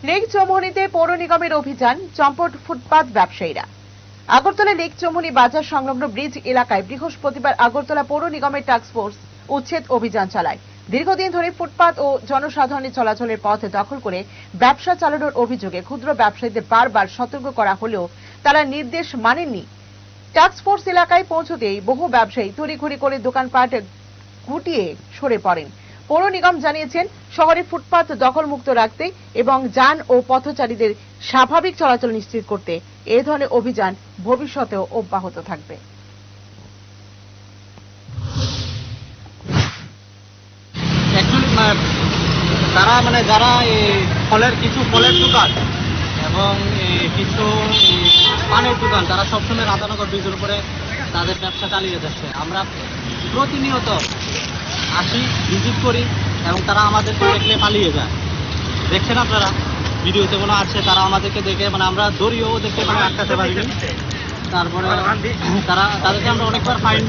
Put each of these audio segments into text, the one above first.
Lake চৌমুহনীতে পৌর নিগমের অভিযান, চম্পট ফুটপাত ব্যবসায়ীরা। আগরতলা লেক চৌমুহনী বাজার সংলগ্ন ব্রিজ এলাকায় বৃহস্পতিবার আগরতলা পৌর নিগমের টাস্কফোর্স উচ্ছেদ অভিযান চালায়। দীর্ঘদিন ধরে ফুটপাত ও জনসাধারণের চলাচলের পথ দখল করে ব্যবসা চালানোর অভিযোগে ক্ষুদ্র ব্যবসায়ীদের বারবার সতর্ক করা হলেও তারা নির্দেশ মানেননি। টাস্কফোর্স এলাকায় পৌঁছতেই বহু ব্যবসায়ী তড়িঘড়ি করে দোকানপাট গুটিয়ে সরে পড়েন। পৌর নিগম জানিয়েছেন, শহরে ফুটপাত দখলমুক্ত রাখতে এবং যান ও পথচারীদের স্বাভাবিক চলাচল নিশ্চিত করতে এ ধরনের অভিযান ভবিষ্যতেও অব্যাহত থাকবে। তারা যারা কিছু ফলের দোকান এবং কিছু পানের দোকান, তারা সবসময় রাধানগর ব্রিজের উপরে তাদের ব্যবসা চালিয়ে যাচ্ছে। আমরা প্রতিনিয়ত আসি, ভিজিট করি এবং তারা আমাদেরকে দেখলে পালিয়ে যায়। দেখছেন আপনারা ভিডিওতে মনে আছে, তারা আমাদেরকে দেখে আমরা দড়িও ওদেরকে আটকাতে পারিনি। তারপরে তাদেরকে আমরা অনেকবার ফাইন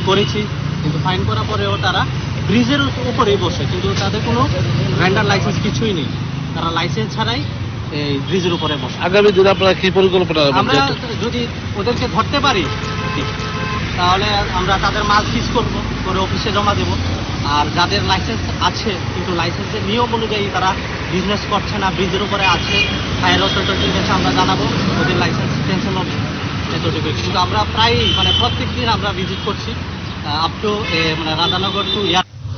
করেছি, কিন্তু ফাইন করার পরেও তারা ব্রিজের উপরেই বসে, কিন্তু তাদের কোনো ভেন্ডার লাইসেন্স কিছুই নেই। তারা লাইসেন্স ছাড়াই এই ব্রিজের উপরে বসে। আগামী দিনে আপনারা কি পরিকল্পনা? আমরা যদি ওদেরকে ধরতে পারি তাহলে আমরা তাদের মাল সিজ করবো, করে অফিসে জমা দেবো। আর যাদের লাইসেন্স আছে কিন্তু লাইসেন্সের নিয়ম অনুযায়ী তারা বিজনেস করছে না, ব্রিজের উপরে আছে, ফায়ার অথরিটির কাছে আমরা জানাবো, ওদের লাইসেন্স ক্যান্সেল হবে, এতটুকু। কিন্তু আমরা প্রায় প্রত্যেক দিন আমরা ভিজিট করছি আপ টু রাধানগর টু